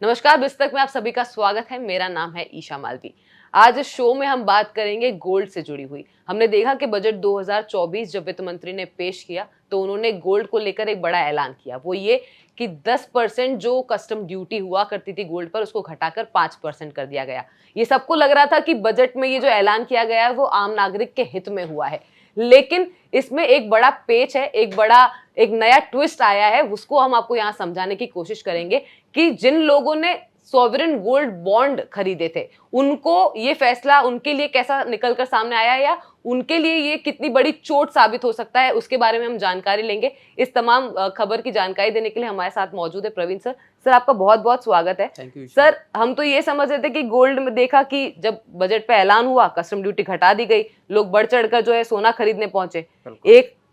नमस्कार, बिस्तक में आप सभी का स्वागत है। मेरा नाम है ईशा मालवी। आज इस शो में हम बात करेंगे गोल्ड से जुड़ी हुई। हमने देखा कि बजट 2024 जब वित्त मंत्री ने पेश किया तो उन्होंने गोल्ड को लेकर एक बड़ा ऐलान किया। वो ये कि 10% जो कस्टम ड्यूटी हुआ करती थी गोल्ड पर, उसको घटाकर 5% कर दिया गया। ये सबको लग रहा था कि बजट में ये जो ऐलान किया गया है वो आम नागरिक के हित में हुआ है, लेकिन इसमें एक बड़ा पेच है, एक नया ट्विस्ट आया है। उसको हम आपको यहाँ समझाने की कोशिश करेंगे कि जिन लोगों ने सॉवरेन गोल्ड बॉन्ड खरीदे थे उनको ये फैसला उनके लिए कैसा निकलकर सामने आया, या उनके लिए ये कितनी बड़ी चोट साबित हो सकता है, उसके बारे में हम जानकारी लेंगे। इस तमाम खबर की जानकारी देने के लिए हमारे साथ मौजूद है प्रवीण सर। सर, आपका बहुत बहुत स्वागत है। थैंक यू सर, हम तो ये समझ रहे थे कि गोल्ड में देखा कि जब बजट पे ऐलान हुआ कस्टम ड्यूटी घटा दी गई, लोग बढ़ चढ़कर जो है सोना खरीदने पहुंचे।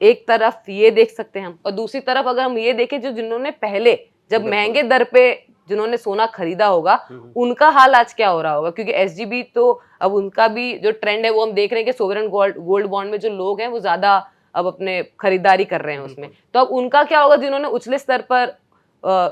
एक तरफ ये देख सकते हैं हम, और दूसरी तरफ अगर हम ये देखें जो जिन्होंने पहले जब महंगे दर पे जिन्होंने सोना खरीदा होगा उनका हाल आज क्या हो रहा होगा, क्योंकि एसजीबी तो अब उनका भी जो ट्रेंड है वो हम देख रहे हैं कि सोवरेन गोल्ड बॉन्ड में जो लोग हैं वो ज्यादा अब अपने खरीदारी कर रहे हैं उसमें। तो अब उनका क्या होगा जिन्होंने उछले स्तर पर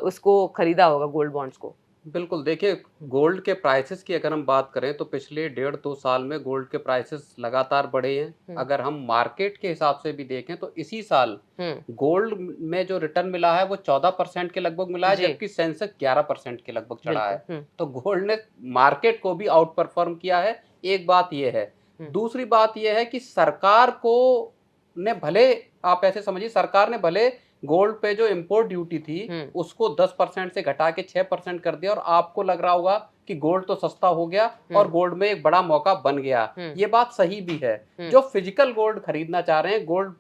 उसको खरीदा होगा गोल्ड बॉन्ड्स को। बिल्कुल, देखिए गोल्ड के प्राइसेस की अगर हम बात करें तो पिछले 1.5-2 साल में गोल्ड के प्राइसेस लगातार बढ़े हैं। अगर हम मार्केट के हिसाब से भी देखें तो इसी साल गोल्ड में जो रिटर्न मिला है वो 14% के लगभग मिला है, जबकि सेंसेक्स 11% के लगभग चढ़ा है। तो गोल्ड ने मार्केट को भी आउट परफॉर्म किया है। एक बात यह है। दूसरी बात यह है कि सरकार को ने भले, आप ऐसे समझिए, सरकार ने भले गोल्ड पे जो इंपोर्ट ड्यूटी थी उसको 10% से घटा के 6% कर दिया, और आपको लग रहा होगा कि गोल्ड तो सस्ता हो गया और गोल्ड में एक बड़ा मौका बन गया। ये बात सही भी है। जो फिजिकल गोल्ड खरीदना चाह रहे हैं, गोल्ड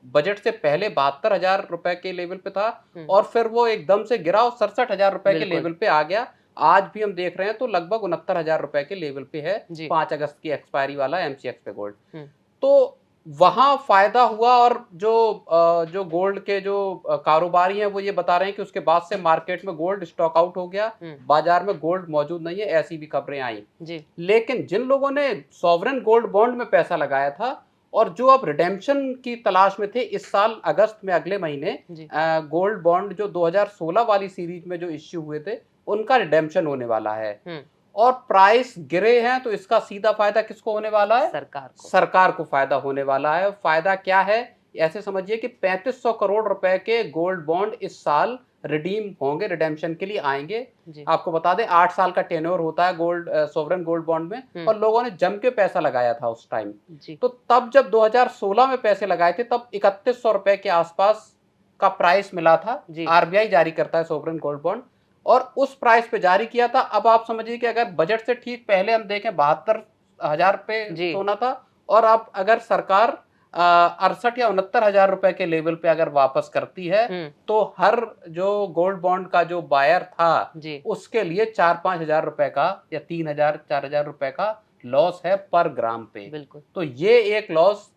बजट से पहले 72,000 रुपए के लेवल पे था और फिर वो एकदम से गिरा और 67,000 रुपए के लेवल पे आ गया। आज भी हम देख रहे हैं तो लगभग 69,000 रुपए के लेवल पे है 5 अगस्त की एक्सपायरी वाला एमसीएक्स पे गोल्ड। तो वहां फायदा हुआ, और जो गोल्ड के जो कारोबारी हैं वो ये बता रहे हैं कि उसके बाद से मार्केट में गोल्ड स्टॉक आउट हो गया, बाजार में गोल्ड मौजूद नहीं है, ऐसी भी खबरें आई। लेकिन जिन लोगों ने सॉवरेन गोल्ड बॉन्ड में पैसा लगाया था और जो अब रिडेम्पशन की तलाश में थे, इस साल अगस्त में अगले महीने गोल्ड बॉन्ड जो 2016 वाली सीरीज में जो इश्यू हुए थे उनका रिडेम्पशन होने वाला है और प्राइस गिरे हैं, तो इसका सीधा फायदा किसको होने वाला है? सरकार को फायदा होने वाला है। फायदा क्या है? ऐसे समझिए कि 3500 करोड़ रुपए के गोल्ड बॉन्ड इस साल रिडीम होंगे, रिडेम्पशन के लिए आएंगे। आपको बता दें 8 साल का टेन्योर होता है गोल्ड सोवरेन गोल्ड बॉन्ड में, और लोगों ने जम के पैसा लगाया था उस टाइम। तो तब जब 2016 में पैसे लगाए थे तब 3100 रुपए के आसपास का प्राइस मिला था। आरबीआई जारी करता है सोवरेन गोल्ड बॉन्ड, और उस प्राइस पे जारी किया था। अब आप समझिए कि अगर बजट से ठीक पहले हम देखें 72,000 पे सोना था, और अब अगर सरकार 68 या 69,000 रुपए के लेवल पे अगर वापस करती है तो हर जो गोल्ड बॉन्ड का जो बायर था उसके लिए 4-5 हजार रुपए का या 3,000-4,000 रुपए का लॉस है पर ग्राम पे। तो ये एक लॉस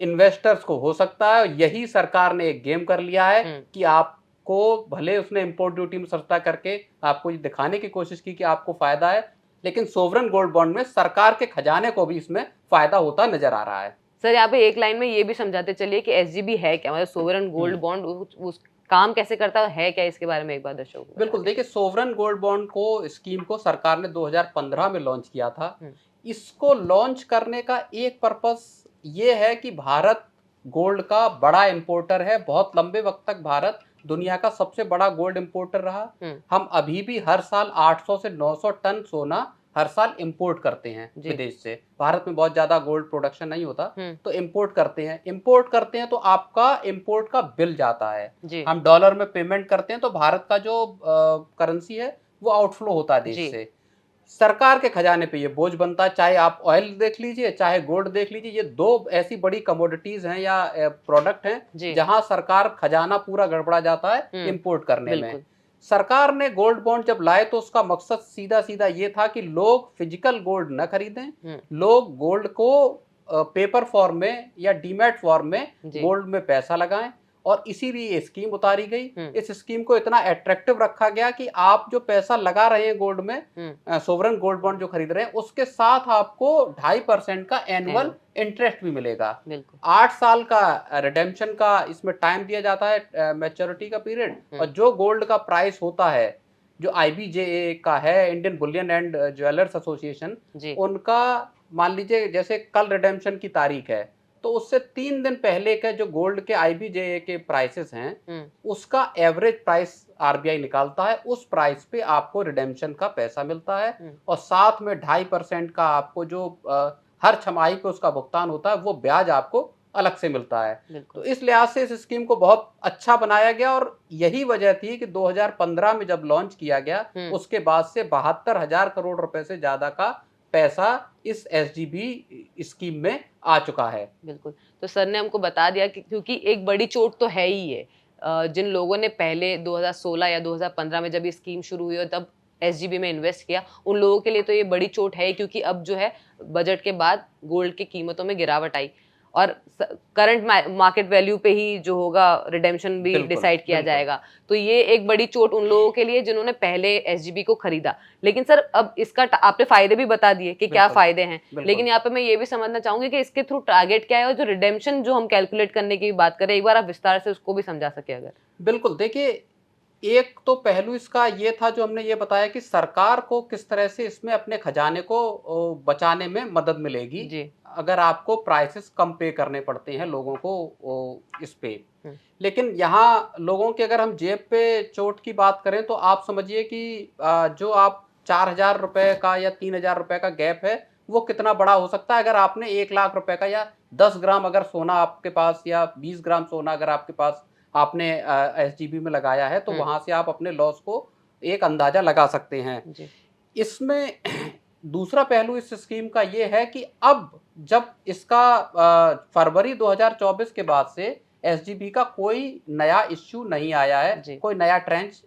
इन्वेस्टर्स को हो सकता है। यही सरकार ने एक गेम कर लिया है कि आप को भले उसने इंपोर्ट ड्यूटी में सस्ता करके आपको ये दिखाने की कोशिश की कि आपको फायदा है, लेकिन सोवरेन गोल्ड बॉन्ड में सरकार के खजाने को भी इसमें फायदा होता नजर आ रहा है। सर, यहाँ पे एक लाइन में ये भी समझाते चलिए कि एसजीबी है क्या, मतलब सोवरेन गोल्ड बॉन्ड उस काम कैसे करता है क्या, इसके बारे में एक बार दर्शकों को। बिल्कुल, देखिए सोवरेन गोल्ड बॉन्ड को स्कीम को सरकार ने 2015 में लॉन्च किया था। इसको लॉन्च करने का एक पर्पस ये है कि भारत गोल्ड का बड़ा इंपोर्टर है। बहुत लंबे वक्त तक भारत दुनिया का सबसे बड़ा गोल्ड इंपोर्टर रहा। हम अभी भी हर साल 800 से 900 टन सोना हर साल इंपोर्ट करते हैं विदेश से। भारत में बहुत ज्यादा गोल्ड प्रोडक्शन नहीं होता, तो इंपोर्ट करते हैं तो आपका इंपोर्ट का बिल जाता है। हम डॉलर में पेमेंट करते हैं तो भारत का जो करेंसी है वो आउटफ्लो होता है देश से। सरकार के खजाने पे ये बोझ बनता है। चाहे आप ऑयल देख लीजिए, चाहे गोल्ड देख लीजिए, ये दो ऐसी बड़ी कमोडिटीज हैं या प्रोडक्ट हैं जहां सरकार खजाना पूरा गड़बड़ा जाता है इंपोर्ट करने में। सरकार ने गोल्ड बॉन्ड जब लाए तो उसका मकसद सीधा सीधा ये था कि लोग फिजिकल गोल्ड न खरीदें, लोग गोल्ड को पेपर फॉर्म में या डीमैट फॉर्म में गोल्ड में पैसा लगाएं, और इसीलिए स्कीम उतारी गई। इस स्कीम को इतना अट्रैक्टिव रखा गया कि आप जो पैसा लगा रहे हैं गोल्ड में, सोवरेन गोल्ड बॉन्ड जो खरीद रहे हैं, उसके साथ आपको 2.5% का एनुअल इंटरेस्ट भी मिलेगा। 8 साल का रिडेम्पशन का इसमें टाइम दिया जाता है, मैच्योरिटी का पीरियड। और जो गोल्ड का प्राइस होता है जो IBJA का है, Indian Boolean and jewellers association, उनका मान लीजिए जैसे कल रिडेम्पशन की तारीख है, तो उससे 3 दिन पहले के जो गोल्ड के IBJA के प्राइसेस हैं, उसका एवरेज प्राइस RBI निकालता है, उस प्राइस पे आपको रिडेम्पशन का पैसा मिलता है, और साथ में 2.5% का आपको जो हर छमाही पे उसका भुगतान होता है, वो ब्याज आपको अलग से मिलता है। तो इस लिहाज से इस स्कीम को बहुत अच्छा बनाया गया, और यही वजह थी कि 2015 में जब लॉन्च किया गया, उसके बाद से 72,000 करोड़ रुपए से ज्यादा का पैसा इस SGB स्कीम में आ चुका है। बिल्कुल, तो सर ने हमको बता दिया कि क्योंकि एक बड़ी चोट तो है ही है, जिन लोगों ने पहले 2016 या 2015 में जब ये स्कीम शुरू हुई और तब SGB में इन्वेस्ट किया, उन लोगों के लिए तो ये बड़ी चोट है, क्योंकि अब जो है बजट के बाद गोल्ड की कीमतों में गिरावट आई और करंट मार्केट वैल्यू पे ही जो होगा रिडेम्पशन भी डिसाइड किया जाएगा। तो ये एक बड़ी चोट उन लोगों के लिए जिन्होंने पहले SGB को खरीदा। लेकिन सर अब इसका आपने फायदे भी बता दिए कि क्या फायदे हैं, लेकिन यहाँ पे मैं ये भी समझना चाहूंगी कि इसके थ्रू टारगेट क्या है, और जो रिडेम्पशन जो हम कैलकुलेट करने की बात करें, एक बार आप विस्तार से उसको भी समझा सके अगर। बिल्कुल, देखिए एक तो पहलू इसका ये था जो हमने ये बताया कि सरकार को किस तरह से इसमें अपने खजाने को बचाने में मदद मिलेगी जी। अगर आपको प्राइसेस कम पे करने पड़ते हैं लोगों को इस पे। लेकिन यहाँ लोगों के अगर हम जेब पे चोट की बात करें तो आप समझिए कि जो आप 4,000 रुपए का या 3,000 रुपए का गैप है, वो कितना बड़ा हो सकता है अगर आपने 1 लाख रुपए का या 10 ग्राम अगर सोना आपके पास या 20 ग्राम सोना अगर आपके पास आपने SGB में लगाया है, तो वहां से आप अपने लॉस को एक अंदाजा लगा सकते हैं। इसमें दूसरा पहलू इस स्कीम का ये है कि अब जब इसका फरवरी 2024 के बाद से SGB का कोई नया इश्यू नहीं आया है, कोई नया ट्रेंच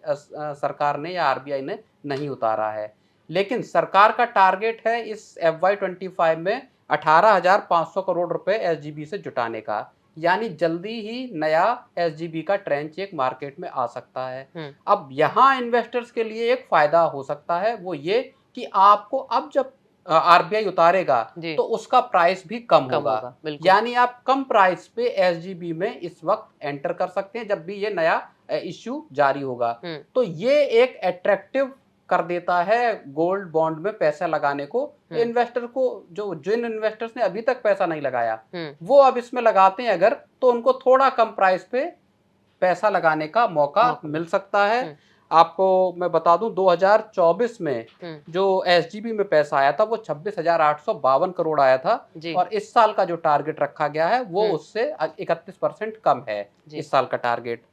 सरकार ने या RBI ने नहीं उतारा है, लेकिन सरकार का टारगेट है इस FY25 में 18,500 करोड़ रुपए SGB से जुटाने का, यानी जल्दी ही नया SGB का ट्रेंच एक मार्केट में आ सकता है। अब यहाँ इन्वेस्टर्स के लिए एक फायदा हो सकता है, वो ये कि आपको अब जब RBI उतारेगा तो उसका प्राइस भी कम होगा, यानी आप कम प्राइस पे SGB में इस वक्त एंटर कर सकते हैं जब भी ये नया इश्यू जारी होगा। तो ये एक अट्रैक्टिव कर देता है गोल्ड बॉन्ड में पैसा लगाने को इन्वेस्टर को। जो जिन इन्वेस्टर्स ने अभी तक पैसा नहीं लगाया वो अब इसमें लगाते हैं अगर, तो उनको थोड़ा कम प्राइस पे पैसा लगाने का मौका मिल सकता है। आपको मैं बता दूं 2024 में जो SGB में पैसा आया था वो 26,852 करोड़ आया था, और इस साल का जो टारगेट रखा गया है वो उससे 31% कम है इस साल का टारगेट।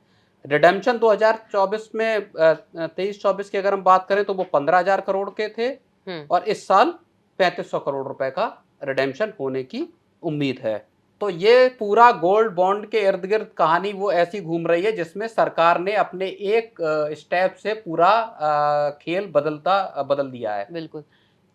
रिडेम्पशन 2024 में 23-24 की अगर हम बात करें तो वो 15,000 करोड़ के थे, और इस साल 3,500 करोड़ रुपए का रिडेम्पशन होने की उम्मीद है। तो ये पूरा गोल्ड बॉन्ड के इर्द गिर्द कहानी वो ऐसी घूम रही है जिसमें सरकार ने अपने एक स्टेप से पूरा खेल बदल दिया है। बिल्कुल,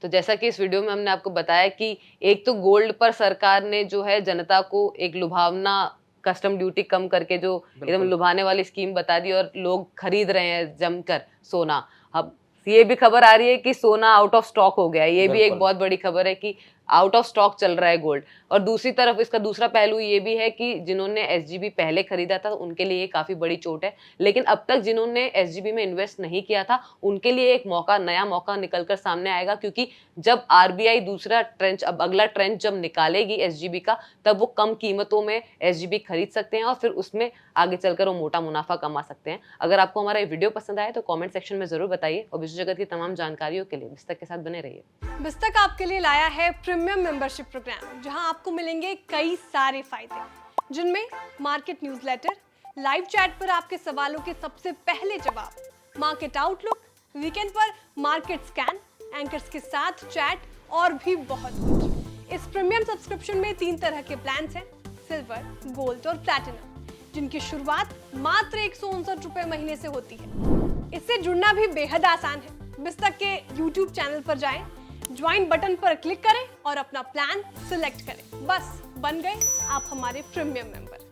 तो जैसा कि इस वीडियो में हमने आपको बताया कि एक तो गोल्ड पर सरकार ने जो है जनता को एक लुभावना कस्टम ड्यूटी कम करके जो एकदम लुभाने वाली स्कीम बता दी, और लोग खरीद रहे हैं जमकर सोना। अब ये भी खबर आ रही है कि सोना आउट ऑफ स्टॉक हो गया है, ये भी एक बहुत बड़ी खबर है कि आउट ऑफ स्टॉक चल रहा है गोल्ड। और दूसरी तरफ इसका दूसरा पहलू ये भी है कि जिन्होंने SGB पहले खरीदा था उनके लिए ये काफी बड़ी चोट है, लेकिन अब तक जिन्होंने SGB में इन्वेस्ट नहीं किया था उनके लिए एक मौका, नया मौका निकलकर सामने आएगा, क्योंकि जब RBI दूसरा ट्रेंच, अब अगला ट्रेंच जब निकालेगी SGB का, तब वो कम कीमतों में SGB खरीद सकते हैं और फिर उसमें आगे चलकर वो मोटा मुनाफा कमा सकते हैं। अगर आपको हमारा ये वीडियो पसंद आए तो कॉमेंट सेक्शन में जरूर बताइए, और बिजनेस जगत की तमाम जानकारियों के लिए बिस्तक के साथ बने रहिए। बिस्तक आपके लिए लाया है प्रीमियम मेंबरशिप प्रोग्राम, जहां आपको मिलेंगे कई सारे फायदे, जिनमें मार्केट न्यूज़लेटर, लाइव चैट पर आपके सवालों के सबसे पहले जवाब, मार्केट आउटलुक, वीकेंड पर मार्केट स्कैन, एंकर्स के साथ चैट और भी बहुत कुछ। इस प्रीमियम सब्सक्रिप्शन में 3 तरह के प्लान्स हैं, सिल्वर, गोल्ड और प्लैटिनम, जिनकी शुरुआत मात्र 159 रुपए महीने से होती है। इससे जुड़ना भी बेहद आसान है। बिस्तक के YouTube चैनल पर जाएं, ज्वाइन बटन पर क्लिक करें और अपना प्लान सिलेक्ट करें। बस बन गए आप हमारे प्रीमियम मेंबर।